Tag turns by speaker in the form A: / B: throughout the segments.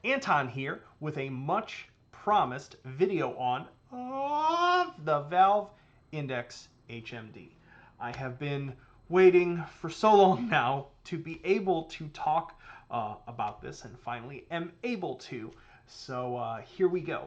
A: Anton here with a much promised video on the Valve Index HMD. I have been waiting for so long now to be able to talk about this, and finally am able to. So here we go.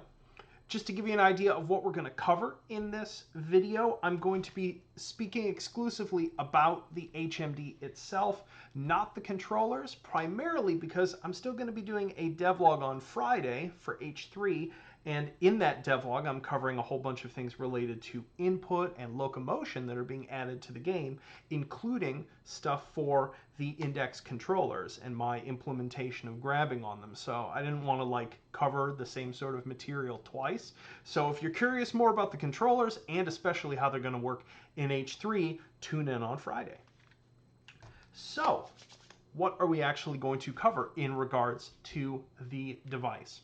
A: Just to give you an idea of what we're going to cover in this video, I'm going to be speaking exclusively about the HMD itself, not the controllers, primarily because I'm still going to be doing a devlog on Friday for H3, and in that devlog I'm covering a whole bunch of things related to input and locomotion that are being added to the game, including stuff for the index controllers and my implementation of grabbing on them. So I didn't want to cover the same sort of material twice. So if you're curious more about the controllers and especially how they're going to work in H3, tune in on Friday. So what are we actually going to cover in regards to the device?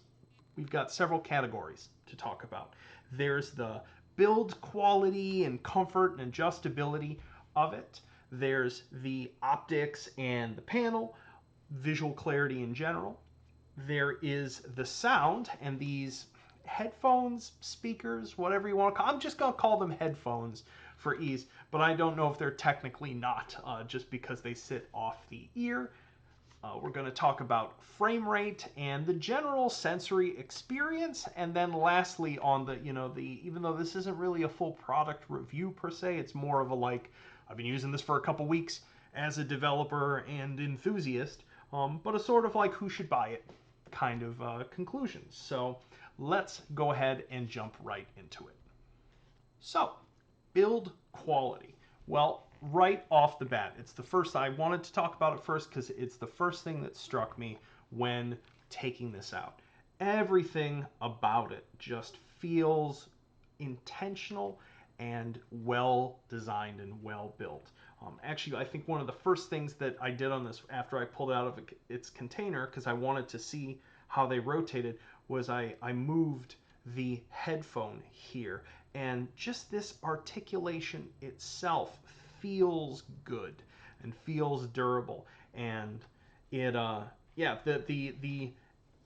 A: We've got several categories to talk about. There's the build quality and comfort and adjustability of it. There's the optics and the panel, visual clarity in general. There is the sound and these headphones, speakers, whatever you want to call them. I'm just going to call them headphones for ease, but I don't know if they're technically not, just because they sit off the ear. We're going to talk about frame rate and the general sensory experience, and then lastly on the, even though this isn't really a full product review per se, it's more of a I've been using this for a couple weeks as a developer and enthusiast, but a sort of who should buy it kind of conclusions. So let's go ahead and jump right into it. So, build quality. Well, right off the bat, it's the first I wanted to talk about it first because it's the first thing that struck me when taking this out. Everything about it just feels intentional and well designed and well built. Actually, I think one of the first things that I did on this after I pulled it out of its container, because I wanted to see how they rotated, was I moved the headphone here, and just this articulation itself feels good and feels durable, and it yeah,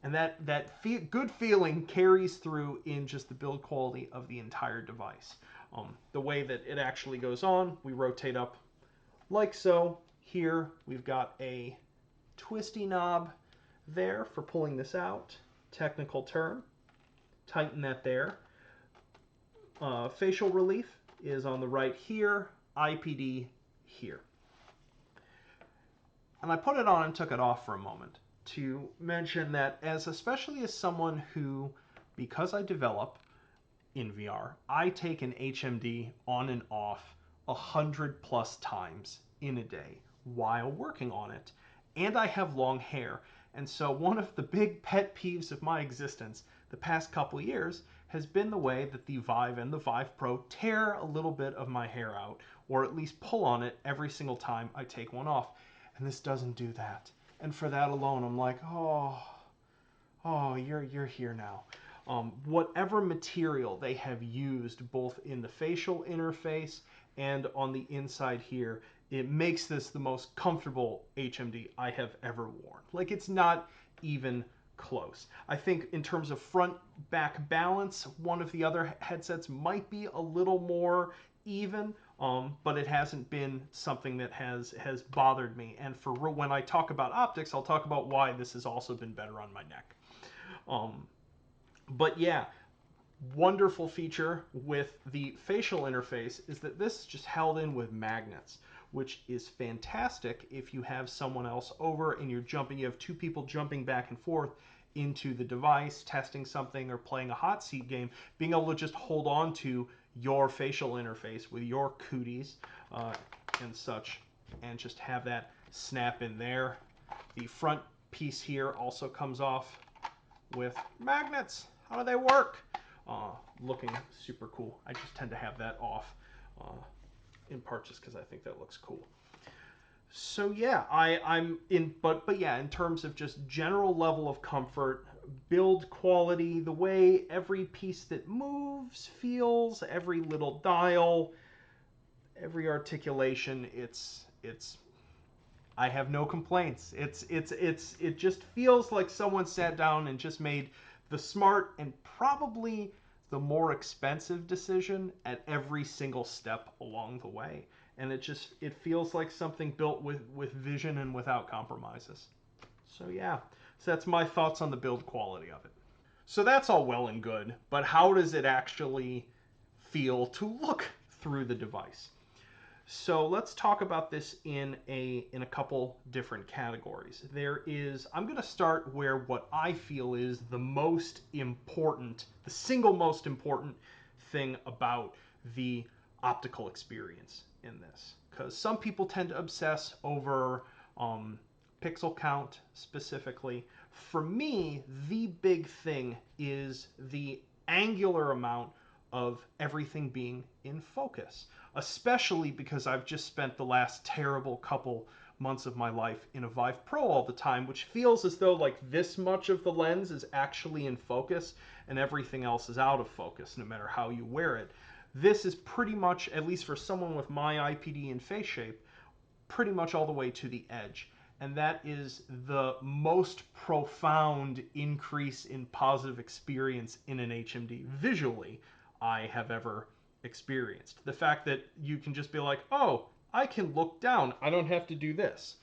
A: and that good feeling carries through in just the build quality of the entire device. The way that it actually goes on, we rotate up like so. Here we've got a twisty knob there for pulling this out, technical term. Tighten that there. Facial relief is on the right here, IPD here. And I put it on and took it off for a moment to mention that especially as someone who, because I develop in VR, I take an HMD on and off 100+ times in a day while working on it. And I have long hair. And so one of the big pet peeves of my existence the past couple years has been the way that the Vive and the Vive Pro tear a little bit of my hair out, or at least pull on it every single time I take one off. And this doesn't do that. And for that alone, I'm like, oh, you're here now. Whatever material they have used both in the facial interface and on the inside here, it makes this the most comfortable HMD I have ever worn. It's not even close. I think in terms of front-back balance, one of the other headsets might be a little more even, but it hasn't been something that has bothered me. And for when I talk about optics, I'll talk about why this has also been better on my neck. But yeah, wonderful feature with the facial interface is that this is just held in with magnets, which is fantastic if you have someone else over and you have two people jumping back and forth into the device, testing something or playing a hot seat game, being able to just hold on to your facial interface with your cooties and such, and just have that snap in there. The front piece here also comes off with magnets. How do they work? Looking super cool. I just tend to have that off in part just because I think that looks cool. So yeah, but yeah, in terms of just general level of comfort, build quality, the way every piece that moves feels, every little dial, every articulation, it's I have no complaints. It just feels like someone sat down and just made the smart and probably the more expensive decision at every single step along the way. And it feels like something built with vision and without compromises. So yeah, so that's my thoughts on the build quality of it. So that's all well and good, but how does it actually feel to look through the device? So let's talk about this in a couple different categories. I'm going to start where what I feel is the most important, the single most important thing about the optical experience in this, because some people tend to obsess over pixel count specifically. For me, the big thing is the angular amount of everything being in focus, especially because I've just spent the last terrible couple months of my life in a Vive Pro all the time, which feels as though like this much of the lens is actually in focus and everything else is out of focus, no matter how you wear it. This is pretty much, at least for someone with my IPD and face shape, pretty much all the way to the edge. And that is the most profound increase in positive experience in an HMD visually I have ever experienced. The fact that you can just be like, oh, I can look down. I don't have to do this.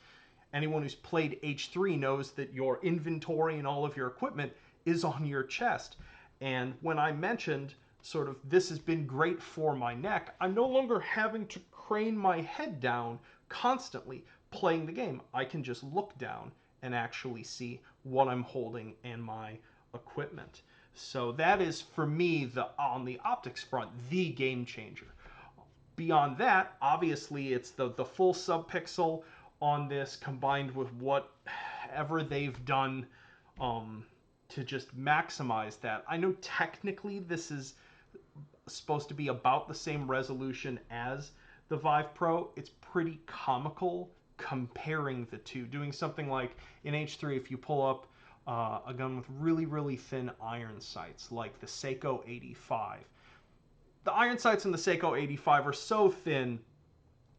A: Anyone who's played H3 knows that your inventory and all of your equipment is on your chest. And when I mentioned sort of this has been great for my neck, I'm no longer having to crane my head down constantly playing the game. I can just look down and actually see what I'm holding and my equipment. So that is for me on the optics front the game changer. Beyond that, obviously it's the full subpixel on this combined with whatever they've done um, to just maximize that. I know technically this is supposed to be about the same resolution as the Vive Pro. It's pretty comical comparing the two. Doing something like in H3, if you pull up a gun with really, really thin iron sights, like the Seiko 85. The iron sights in the Seiko 85 are so thin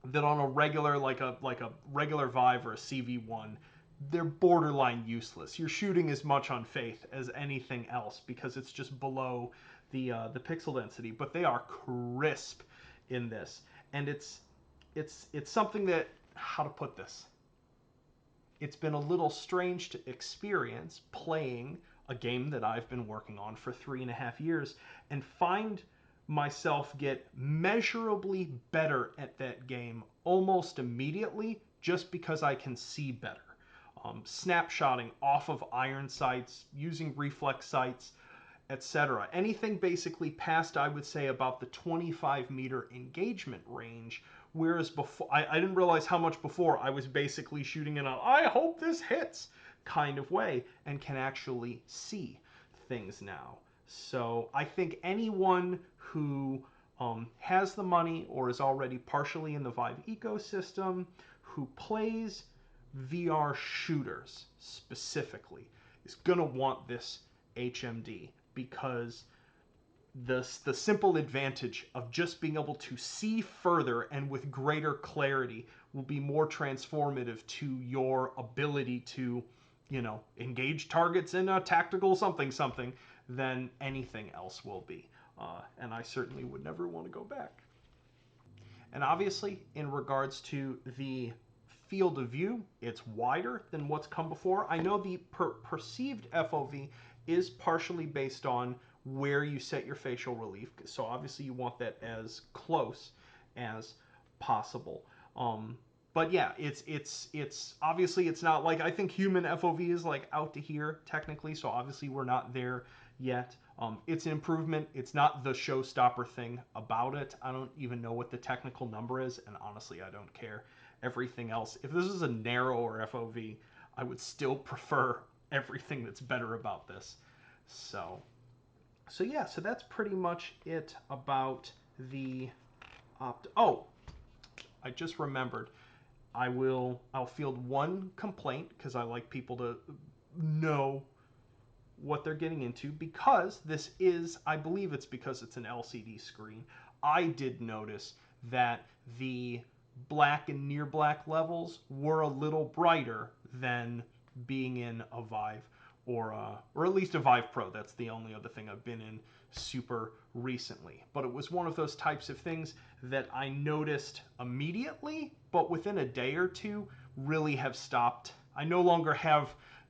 A: that on a regular, like a regular Vive or a CV1, they're borderline useless. You're shooting as much on faith as anything else because it's just below the pixel density. But they are crisp in this, and it's something that, how to put this, it's been a little strange to experience playing a game that I've been working on for 3.5 years and find myself get measurably better at that game almost immediately just because I can see better. Snapshotting off of iron sights, using reflex sights, etc. Anything basically past, I would say, about the 25-meter engagement range. Whereas before, I didn't realize how much before I was basically shooting in a I hope this hits kind of way and can actually see things now. So I think anyone who has the money or is already partially in the Vive ecosystem, who plays VR shooters specifically, is going to want this HMD because the simple advantage of just being able to see further and with greater clarity will be more transformative to your ability to, engage targets in a tactical something something than anything else will be. And I certainly would never want to go back. And obviously, in regards to the field of view, it's wider than what's come before. I know the perceived FOV is partially based on where you set your facial relief. So obviously you want that as close as possible. But yeah, it's obviously it's not like, I think human FOV is like out to here technically. So obviously we're not there yet. It's an improvement. It's not the showstopper thing about it. I don't even know what the technical number is, and honestly, I don't care. Everything else, if this is a narrower FOV, I would still prefer everything that's better about this. So yeah, so that's pretty much it about the Oh, I just remembered. I'll field one complaint because I like people to know what they're getting into, because this is, I believe it's because it's an LCD screen. I did notice that the black and near black levels were a little brighter than being in a Vive or at least a Vive Pro. That's the only other thing I've been in super recently. But it was one of those types of things that I noticed immediately, but within a day or two really have stopped. I no longer have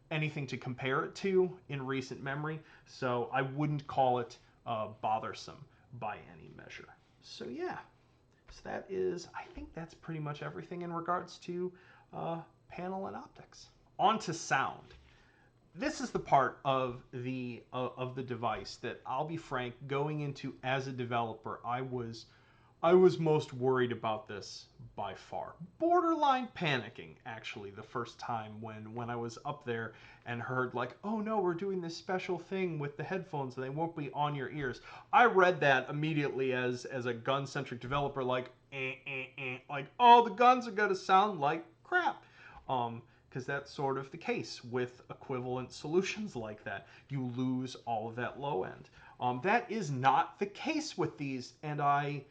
A: anything to compare it to in recent memory, so I wouldn't call it bothersome by any measure. So yeah, so that is, I think that's pretty much everything in regards to panel and optics. On to sound. This is the part of the device that I'll be frank, going into as a developer, I was most worried about this by far. Borderline panicking, actually, the first time when I was up there and heard like, oh no, we're doing this special thing with the headphones and they won't be on your ears. I read that immediately as a gun-centric developer, like, like, oh, the guns are gonna sound like crap. Because that's sort of the case with equivalent solutions like that. You lose all of that low end. That is not the case with these, and I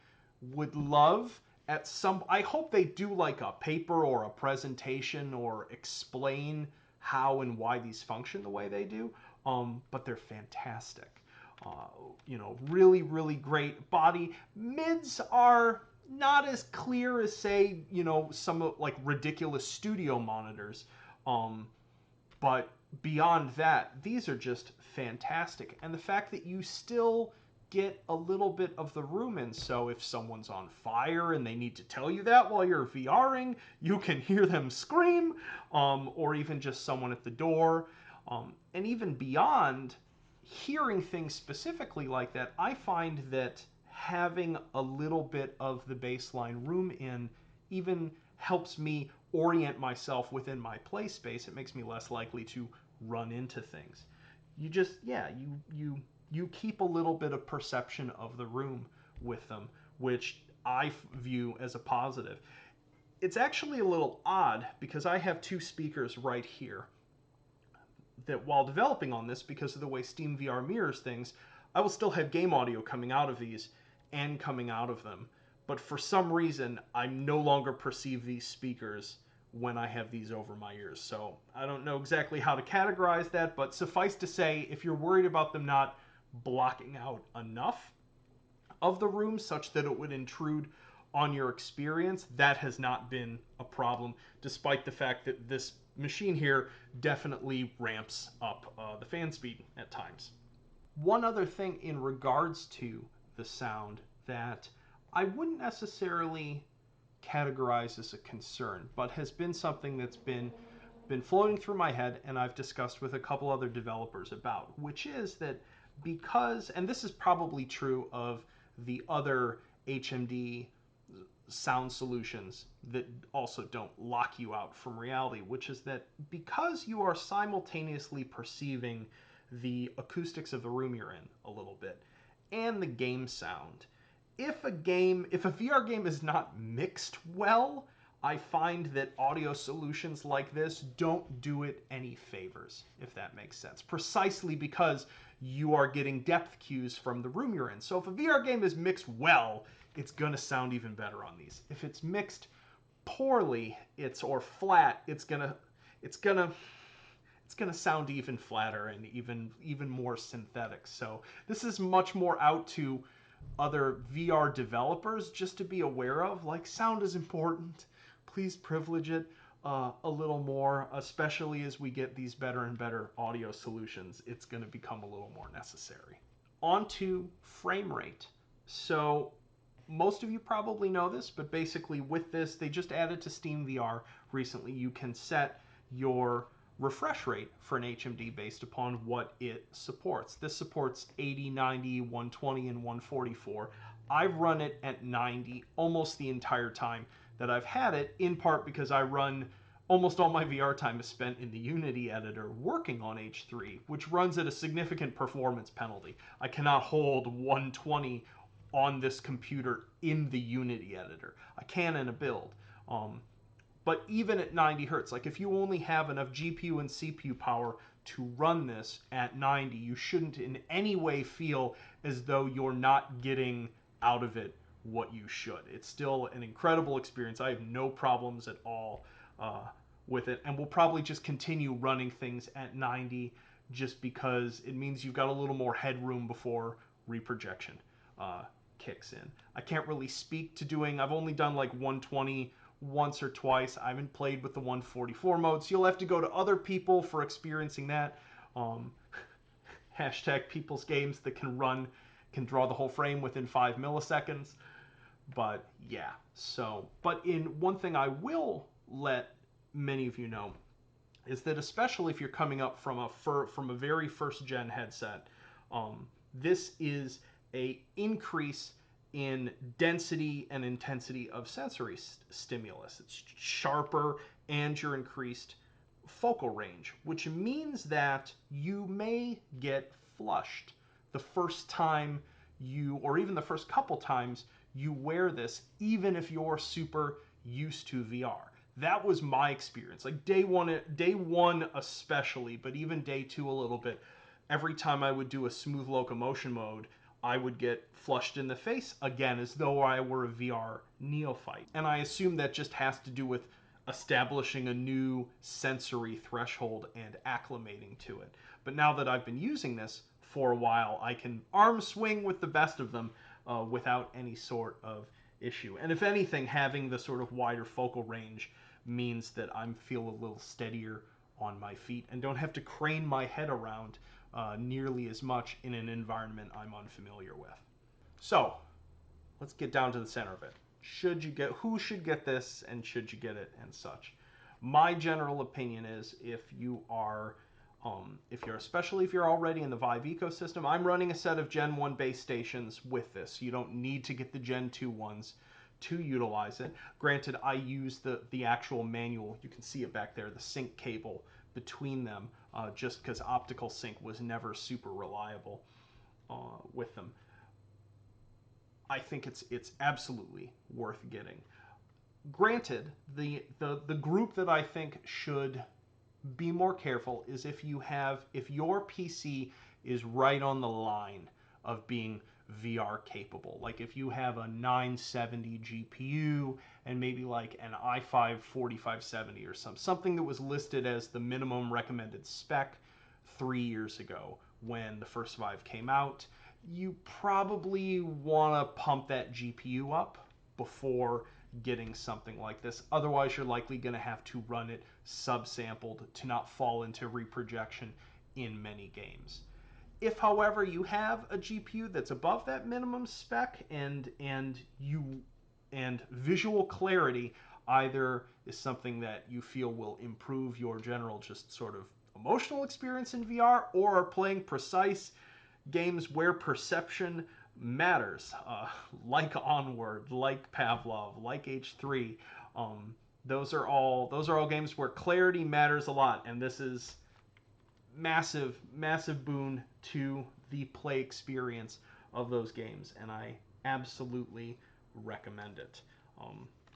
A: would love at some, I hope they do like a paper or a presentation or explain how and why these function the way they do, but they're fantastic. You know, really, really great body. Mids are not as clear as, say, you know, some like ridiculous studio monitors. But beyond that, these are just fantastic. And the fact that you still get a little bit of the room in, so if someone's on fire and they need to tell you that while you're VRing, you can hear them scream, or even just someone at the door. And even beyond hearing things specifically like that, I find that having a little bit of the baseline room in even helps me orient myself within my play space. It makes me less likely to run into things. You just, yeah, you keep a little bit of perception of the room with them, which I view as a positive. It's actually a little odd because I have two speakers right here that while developing on this, because of the way Steam VR mirrors things, I will still have game audio coming out of these and coming out of them. But for some reason, I no longer perceive these speakers when I have these over my ears. So I don't know exactly how to categorize that, but suffice to say, if you're worried about them not blocking out enough of the room such that it would intrude on your experience, that has not been a problem, despite the fact that this machine here definitely ramps up the fan speed at times. One other thing in regards to the sound that I wouldn't necessarily categorize as a concern, but has been something that's been floating through my head and I've discussed with a couple other developers about, which is that because, and this is probably true of the other HMD sound solutions that also don't lock you out from reality, which is that because you are simultaneously perceiving the acoustics of the room you're in a little bit and the game sound, if a VR game is not mixed well, I find that audio solutions like this don't do it any favors, if that makes sense. Precisely because you are getting depth cues from the room you're in. So if a VR game is mixed well, it's gonna sound even better on these. If it's mixed poorly, or flat, it's gonna sound even flatter and even more synthetic. So this is much more out to other VR developers just to be aware of. Like, sound is important. Please privilege it a little more, especially as we get these better and better audio solutions. It's going to become a little more necessary. On to frame rate. So most of you probably know this, but basically with this, they just added to Steam VR recently. You can set your refresh rate for an HMD based upon what it supports. This supports 80, 90, 120, and 144. I've run it at 90 almost the entire time that I've had it, in part because I run almost all my VR time is spent in the Unity editor working on H3, which runs at a significant performance penalty. I cannot hold 120 on this computer in the Unity editor. I can in a build. But even at 90 hertz, like if you only have enough GPU and CPU power to run this at 90, you shouldn't in any way feel as though you're not getting out of it what you should. It's still an incredible experience. I have no problems at all with it, and we'll probably just continue running things at 90 just because it means you've got a little more headroom before reprojection kicks in. I can't really speak to doing, I've only done like 120 once or twice. I haven't played with the 144 mode, so you'll have to go to other people for experiencing that. Hashtag people's games that can draw the whole frame within 5 milliseconds. But yeah, so, but in one thing I will let many of you know is that especially if you're coming up from a very first gen headset, this is a increase in density and intensity of sensory stimulus. It's sharper and your increased focal range, which means that you may get flushed the first time you, or even the first couple times you wear this, even if you're super used to VR. That was my experience. Like day one especially, but even day two a little bit. Every time I would do a smooth locomotion mode, I would get flushed in the face again as though I were a VR neophyte. And I assume that just has to do with establishing a new sensory threshold and acclimating to it. But now that I've been using this for a while, I can arm swing with the best of them without any sort of issue. And if anything, having the sort of wider focal range means that I feel a little steadier on my feet and don't have to crane my head around nearly as much in an environment I'm unfamiliar with. So let's get down to the center of it. Who should get this, and should you get it, and such? My general opinion is especially if you're already in the Vive ecosystem, I'm running a set of Gen 1 base stations with this. You don't need to get the Gen 2 ones to utilize it. Granted, I use the actual manual, you can see it back there, the sync cable between them, just because optical sync was never super reliable with them. I think it's absolutely worth getting. Granted, the group that I think should be more careful is if your PC is right on the line of being VR capable. Like if you have a 970 GPU and maybe like an i5 4570 or something that was listed as the minimum recommended spec 3 years ago when the first Vive came out, you probably want to pump that GPU up before getting something like this. Otherwise, you're likely going to have to run it subsampled to not fall into reprojection in many games. If, however, you have a GPU that's above that minimum spec and visual clarity either is something that you feel will improve your general just sort of emotional experience in VR, or are playing precise games where perception matters, like Onward, like Pavlov, like H3. Those are all games where clarity matters a lot, and this is massive boon to the play experience of those games, and I absolutely recommend it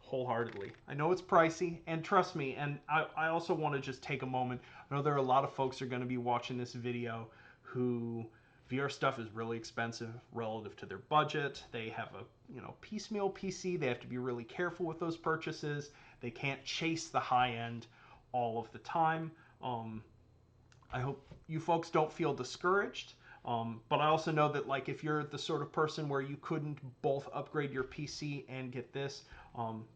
A: wholeheartedly. I know it's pricey, and trust me, and I also want to just take a moment. I know there are a lot of folks who are going to be watching this video who VR stuff is really expensive relative to their budget. They have a piecemeal PC. They have to be really careful with those purchases. They can't chase the high end all of the time. I hope you folks don't feel discouraged. But I also know that like if you're the sort of person where you couldn't both upgrade your PC and get this,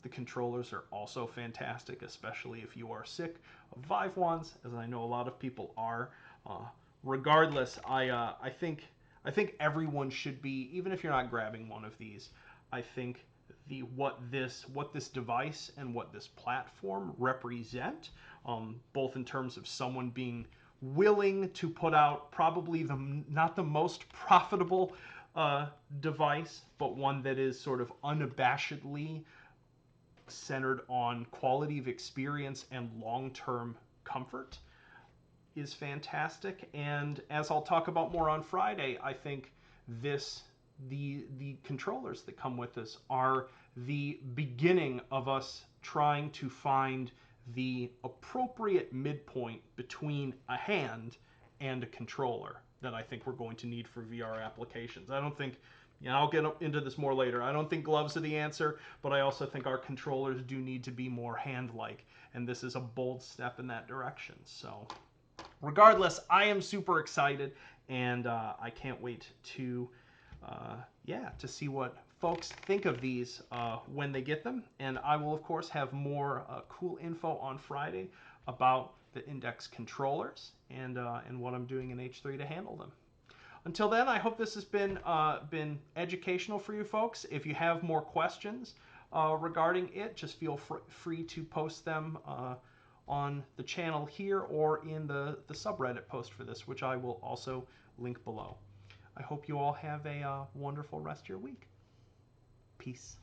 A: the controllers are also fantastic, especially if you are sick of Vive ones, as I know a lot of people are. Regardless, I think everyone should be, even if you're not grabbing one of these. I think what this device and what this platform represent, both in terms of someone being willing to put out probably not the most profitable device, but one that is sort of unabashedly centered on quality of experience and long-term comfort, is fantastic. And as I'll talk about more on Friday, I think the controllers that come with this are the beginning of us trying to find the appropriate midpoint between a hand and a controller that I think we're going to need for VR applications. I don't think Yeah, I'll get into this more later. I don't think gloves are the answer, but I also think our controllers do need to be more hand-like, and this is a bold step in that direction. So regardless, I am super excited, and I can't wait to, to see what folks think of these when they get them. And I will, of course, have more cool info on Friday about the Index controllers and what I'm doing in H3 to handle them. Until then, I hope this has been educational for you folks. If you have more questions regarding it, just feel free to post them on the channel here or in the subreddit post for this, which I will also link below. I hope you all have a wonderful rest of your week. Peace.